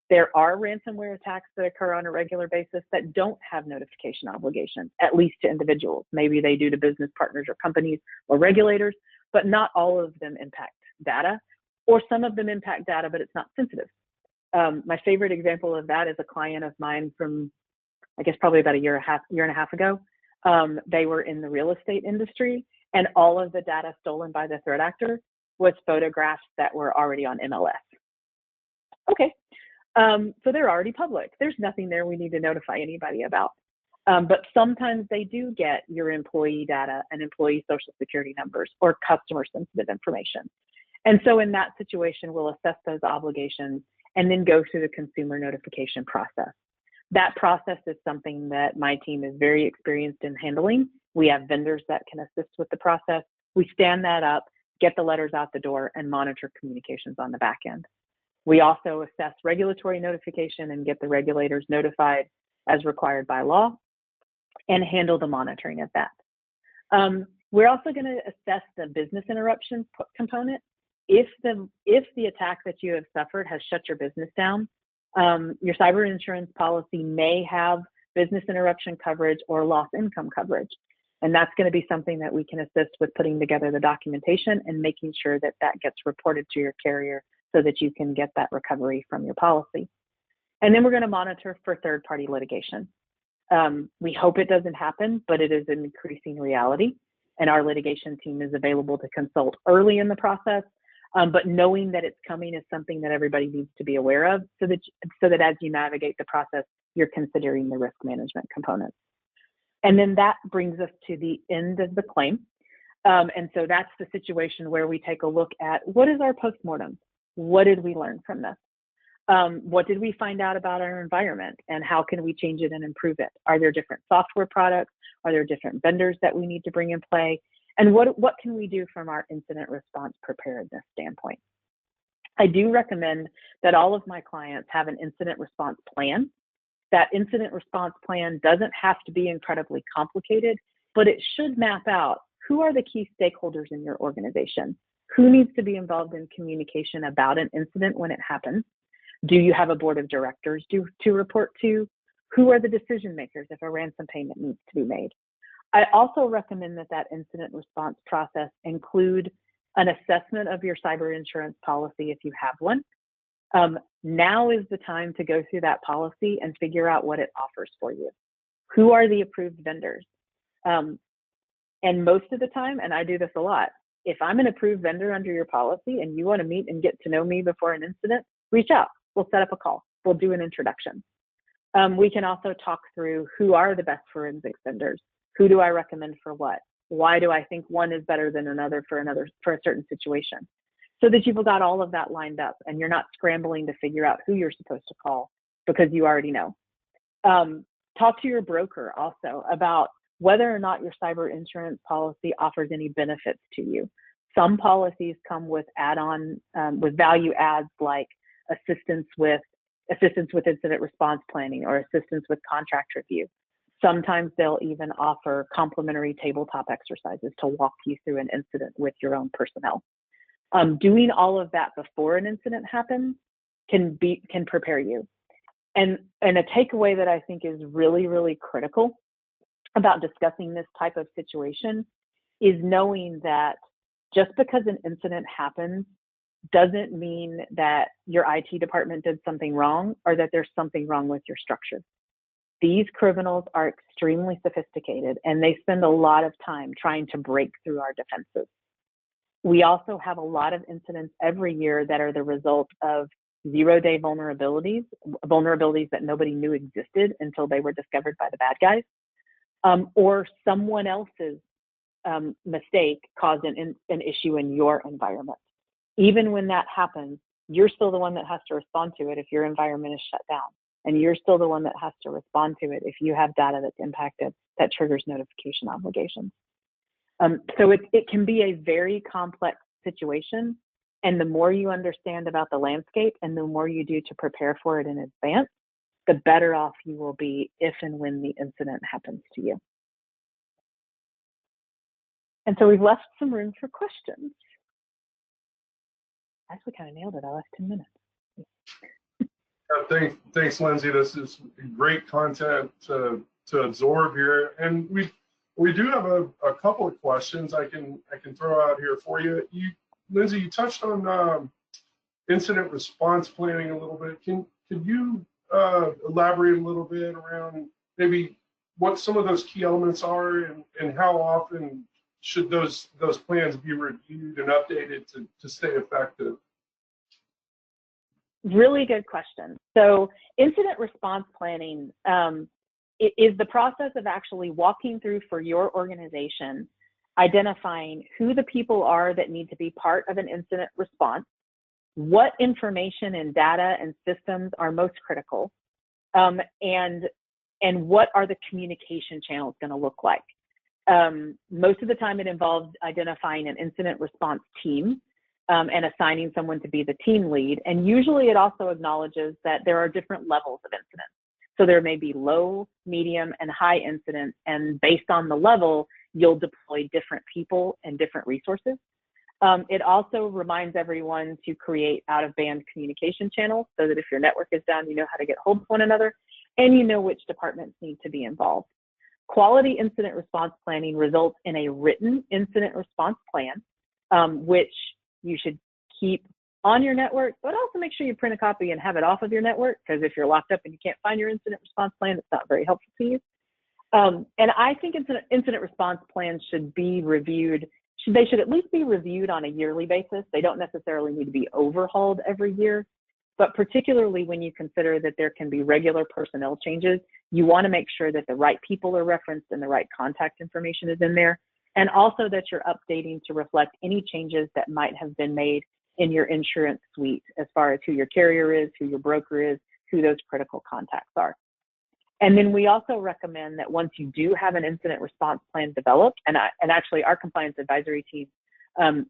There are ransomware attacks that occur on a regular basis that don't have notification obligations, at least to individuals. Maybe they do to business partners or companies or regulators, but not all of them impact data, or some of them impact data, but it's not sensitive. My favorite example of that is a client of mine from, I guess, probably about a year and a half ago. They were in the real estate industry, and all of the data stolen by the threat actor was photographs that were already on MLS. Okay, so they're already public. There's nothing there we need to notify anybody about. But sometimes they do get your employee data and employee social security numbers or customer sensitive information. And so in that situation, we'll assess those obligations and then go through the consumer notification process. That process is something that my team is very experienced in handling. We have vendors that can assist with the process. We stand that up, get the letters out the door, and monitor communications on the back end. We also assess regulatory notification and get the regulators notified as required by law and handle the monitoring of that. We're also going to assess the business interruption component. If the attack that you have suffered has shut your business down, your cyber insurance policy may have business interruption coverage or lost income coverage. And that's going to be something that we can assist with putting together the documentation and making sure that that gets reported to your carrier so that you can get that recovery from your policy. And then we're going to monitor for third-party litigation. We hope it doesn't happen, but it is an increasing reality. And our litigation team is available to consult early in the process. But knowing that it's coming is something that everybody needs to be aware of so that as you navigate the process, you're considering the risk management components. And then that brings us to the end of the claim. And so that's the situation where we take a look at what is our postmortem? What did we learn from this? What did we find out about our environment and how can we change it and improve it? Are there different software products? Are there different vendors that we need to bring in play? And what can we do from our incident response preparedness standpoint? I do recommend that all of my clients have an incident response plan. That incident response plan doesn't have to be incredibly complicated, but it should map out who are the key stakeholders in your organization? Who needs to be involved in communication about an incident when it happens? Do you have a board of directors to report to? Who are the decision makers if a ransom payment needs to be made? I also recommend that incident response process include an assessment of your cyber insurance policy if you have one. Now is the time to go through that policy and figure out what it offers for you. Who are the approved vendors? And most of the time, and I do this a lot, if I'm an approved vendor under your policy and you want to meet and get to know me before an incident, reach out. We'll set up a call. We'll do an introduction. We can also talk through who are the best forensics vendors. Who do I recommend for what? Why do I think one is better than another for a certain situation? So that you've got all of that lined up and you're not scrambling to figure out who you're supposed to call because you already know. Talk to your broker also about whether or not your cyber insurance policy offers any benefits to you. Some policies come with add-on, with value adds like assistance with incident response planning or assistance with contract review. Sometimes they'll even offer complimentary tabletop exercises to walk you through an incident with your own personnel. Doing all of that before an incident happens can prepare you. And a takeaway that I think is really, really critical about discussing this type of situation is knowing that just because an incident happens doesn't mean that your IT department did something wrong or that there's something wrong with your structure. These criminals are extremely sophisticated and they spend a lot of time trying to break through our defenses. We also have a lot of incidents every year that are the result of zero-day vulnerabilities that nobody knew existed until they were discovered by the bad guys, or someone else's mistake caused an issue in your environment. Even when that happens, you're still the one that has to respond to it if your environment is shut down. And you're still the one that has to respond to it if you have data that's impacted that triggers notification obligations. So it can be a very complex situation. And the more you understand about the landscape and the more you do to prepare for it in advance, the better off you will be if and when the incident happens to you. And so we've left some room for questions. I actually kind of nailed it. I left 10 minutes. Thanks, Lindsay. This is great content to absorb here, and we do have a couple of questions I can throw out here for you. Lindsay, you touched on incident response planning a little bit. Could you elaborate a little bit around maybe what some of those key elements are, and how often should those plans be reviewed and updated to stay effective? Really good question. So incident response planning is the process of actually walking through for your organization, identifying who the people are that need to be part of an incident response, what information and data and systems are most critical, and what are the communication channels going to look like. Most of the time it involves identifying an incident response team and assigning someone to be the team lead. And usually it also acknowledges that there are different levels of incidents. So there may be low, medium, and high incidents, and based on the level, you'll deploy different people and different resources. It also reminds everyone to create out-of-band communication channels so that if your network is down, you know how to get hold of one another, and you know which departments need to be involved. Quality incident response planning results in a written incident response plan, which you should keep on your network, but also make sure you print a copy and have it off of your network, because if you're locked up and you can't find your incident response plan, it's not very helpful to you. And I think incident response plans should be reviewed. They should at least be reviewed on a yearly basis. They don't necessarily need to be overhauled every year, but particularly when you consider that there can be regular personnel changes, you want to make sure that the right people are referenced and the right contact information is in there. And also that you're updating to reflect any changes that might have been made in your insurance suite as far as who your carrier is, who your broker is, who those critical contacts are. And then we also recommend that once you do have an incident response plan developed, and actually our compliance advisory team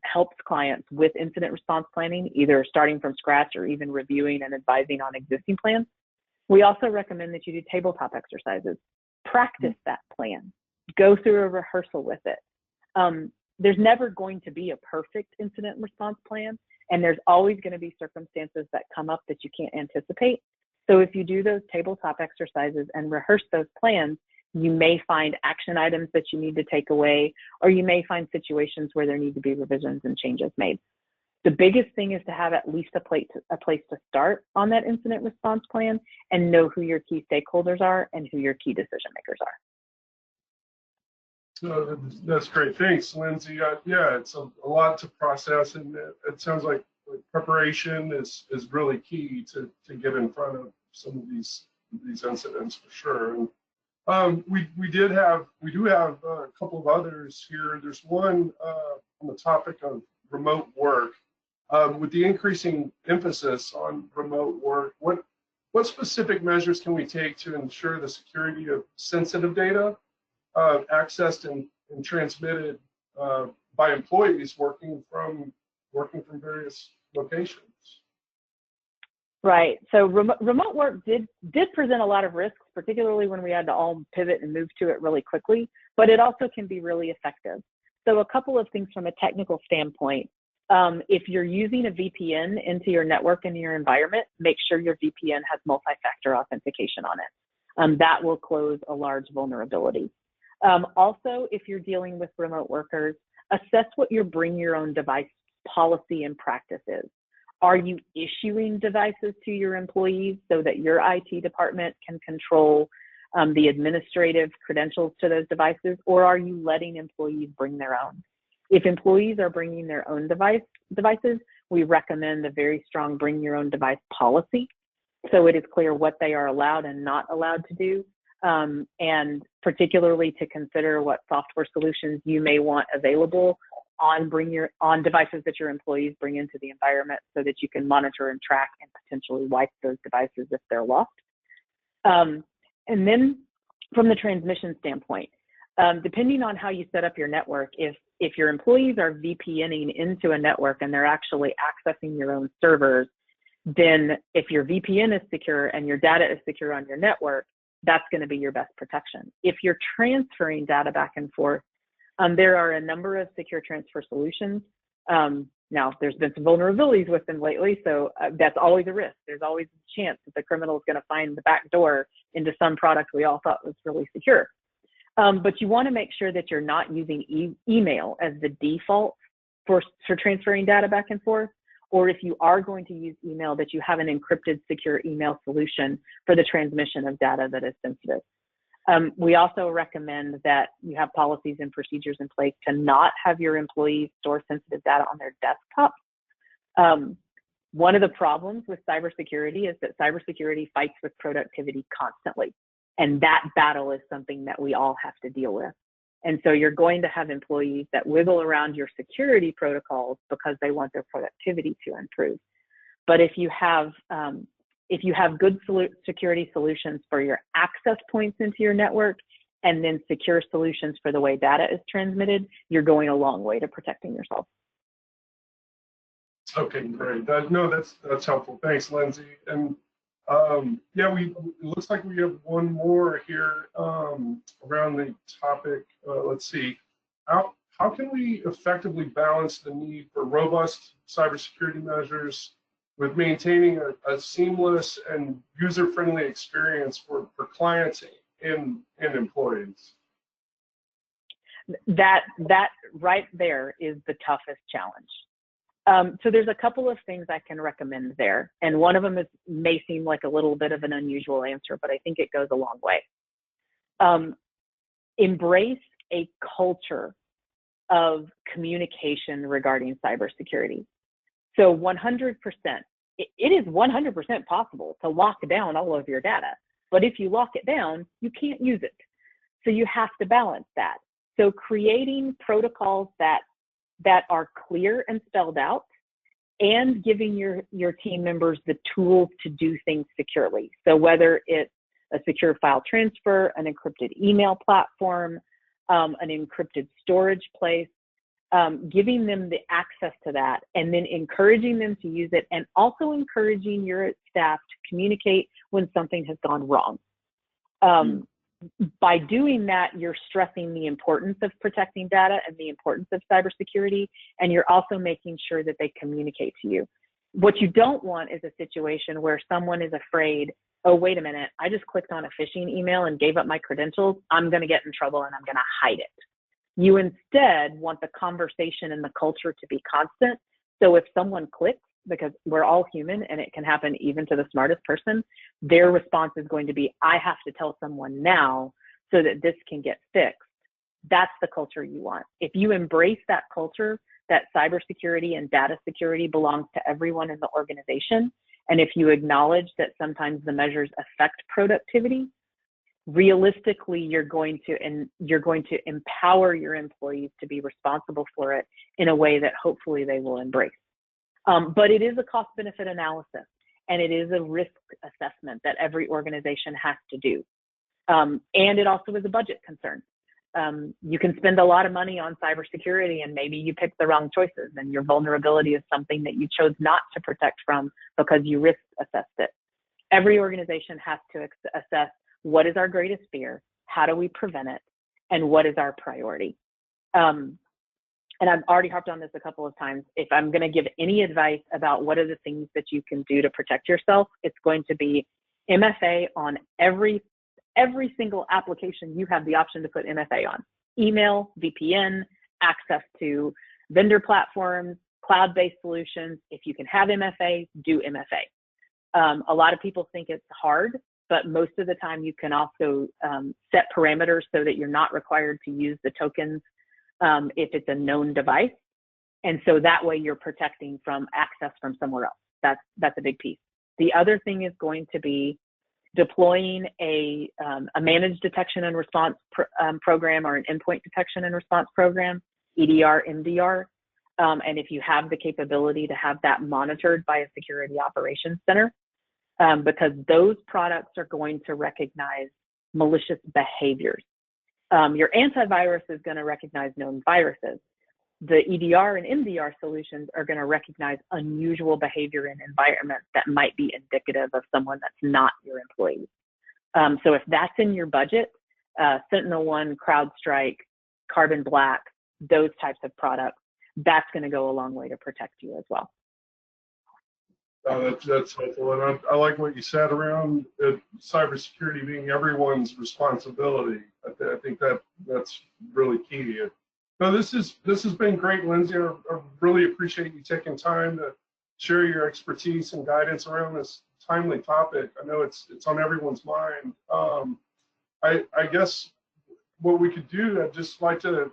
helps clients with incident response planning, either starting from scratch or even reviewing and advising on existing plans. We also recommend that you do tabletop exercises. Practice that plan. Go through a rehearsal with it. There's never going to be a perfect incident response plan, and there's always going to be circumstances that come up that you can't anticipate. So if you do those tabletop exercises and rehearse those plans, you may find action items that you need to take away, or you may find situations where there need to be revisions and changes made. The biggest thing is to have at least a place to start on that incident response plan and know who your key stakeholders are and who your key decision makers are. So that's great. Thanks, Lindsay. Yeah, it's a lot to process, and it sounds like preparation is really key to get in front of some of these incidents for sure. And we do have a couple of others here. There's one on the topic of remote work. With the increasing emphasis on remote work, what specific measures can we take to ensure the security of sensitive data accessed and transmitted by employees working from various locations? Right. So remote work did present a lot of risks, particularly when we had to all pivot and move to it really quickly, but it also can be really effective. So a couple of things from a technical standpoint. If you're using a VPN into your network and your environment, make sure your VPN has multi-factor authentication on it. That will close a large vulnerability. Also, if you're dealing with remote workers, assess what your bring your own device policy and practice is. Are you issuing devices to your employees so that your IT department can control the administrative credentials to those devices, or are you letting employees bring their own? If employees are bringing their own devices, we recommend a very strong bring your own device policy, so it is clear what they are allowed and not allowed to do, and particularly to consider what software solutions you may want available on devices that your employees bring into the environment, so that you can monitor and track and potentially wipe those devices if they're lost. And then from the transmission standpoint, depending on how you set up your network, if your employees are VPNing into a network and they're actually accessing your own servers, then if your VPN is secure and your data is secure on your network, that's going to be your best protection. If you're transferring data back and forth, there are a number of secure transfer solutions. Now, there's been some vulnerabilities with them lately, so that's always a risk. There's always a chance that the criminal is going to find the back door into some product we all thought was really secure. But you want to make sure that you're not using email as the default for transferring data back and forth, or if you are going to use email, that you have an encrypted secure email solution for the transmission of data that is sensitive. We also recommend that you have policies and procedures in place to not have your employees store sensitive data on their desktop. One of the problems with cybersecurity is that cybersecurity fights with productivity constantly. And that battle is something that we all have to deal with. And so you're going to have employees that wiggle around your security protocols because they want their productivity to improve. But if you have good security solutions for your access points into your network, and then secure solutions for the way data is transmitted, you're going a long way to protecting yourself. Okay, great. That's helpful. Thanks, Lindsay. And yeah, it looks like we have one more here around the topic. Let's see. How can we effectively balance the need for robust cybersecurity measures with maintaining a seamless and user-friendly experience for clients and employees? That right there is the toughest challenge. So there's a couple of things I can recommend there. And one of them may seem like a little bit of an unusual answer, but I think it goes a long way. Embrace a culture of communication regarding cybersecurity. So 100%, it is 100% possible to lock down all of your data. But if you lock it down, you can't use it. So you have to balance that. So creating protocols that are clear and spelled out, and giving your team members the tools to do things securely. So whether it's a secure file transfer, an encrypted email platform, an encrypted storage place, giving them the access to that, and then encouraging them to use it, and also encouraging your staff to communicate when something has gone wrong. By doing that, you're stressing the importance of protecting data and the importance of cybersecurity, and you're also making sure that they communicate to you. What you don't want is a situation where someone is afraid, oh, wait a minute, I just clicked on a phishing email and gave up my credentials. I'm going to get in trouble and I'm going to hide it. You instead want the conversation and the culture to be constant. So if someone clicks, because we're all human and it can happen even to the smartest person, their response is going to be, I have to tell someone now so that this can get fixed. That's the culture you want. If you embrace that culture, that cybersecurity and data security belongs to everyone in the organization, and if you acknowledge that sometimes the measures affect productivity, realistically, you're going to empower your employees to be responsible for it in a way that hopefully they will embrace. But it is a cost-benefit analysis, and it is a risk assessment that every organization has to do. And it also is a budget concern. You can spend a lot of money on cybersecurity, and maybe you pick the wrong choices, and your vulnerability is something that you chose not to protect from because you risk assessed it. Every organization has to assess what is our greatest fear, how do we prevent it, and what is our priority. And I've already harped on this a couple of times. If I'm going to give any advice about what are the things that you can do to protect yourself, it's going to be MFA on every single application you have the option to put MFA on. Email, VPN, access to vendor platforms, cloud-based solutions. If you can have MFA, do MFA. A lot of people think it's hard, but most of the time you can also set parameters so that you're not required to use the tokens if it's a known device. And so that way you're protecting from access from somewhere else. That's a big piece. The other thing is going to be deploying a managed detection and response program, or an endpoint detection and response program, EDR, MDR. And if you have the capability to have that monitored by a security operations center, because those products are going to recognize malicious behaviors. Your antivirus is going to recognize known viruses. The EDR and MDR solutions are going to recognize unusual behavior in environments that might be indicative of someone that's not your employee. So if that's in your budget, SentinelOne, CrowdStrike, Carbon Black, those types of products, that's going to go a long way to protect you as well. That's helpful, and I like what you said around cybersecurity being everyone's responsibility. I think that's really key. No, this has been great, Lindsay. I really appreciate you taking time to share your expertise and guidance around this timely topic. I know it's on everyone's mind. I guess what we could do, I'd just like to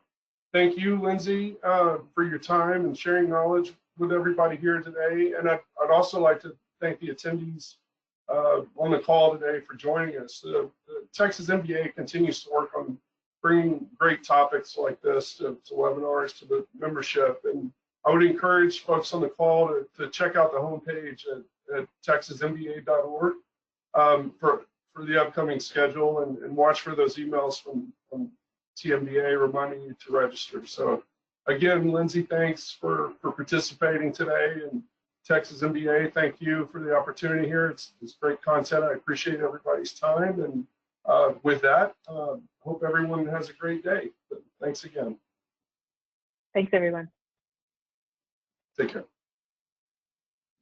thank you, Lindsay, for your time and sharing knowledge with everybody here today. And I'd also like to thank the attendees on the call today for joining us. The Texas MBA continues to work on bringing great topics like this to webinars, to the membership. And I would encourage folks on the call to check out the homepage at texasmba.org for the upcoming schedule, and watch for those emails from TMBA reminding you to register. So again, Lindsay, thanks for participating today, and Texas MBA, thank you for the opportunity here. It's great content. I appreciate everybody's time, and with that, hope everyone has a great day. But thanks again. Thanks, everyone. Take care.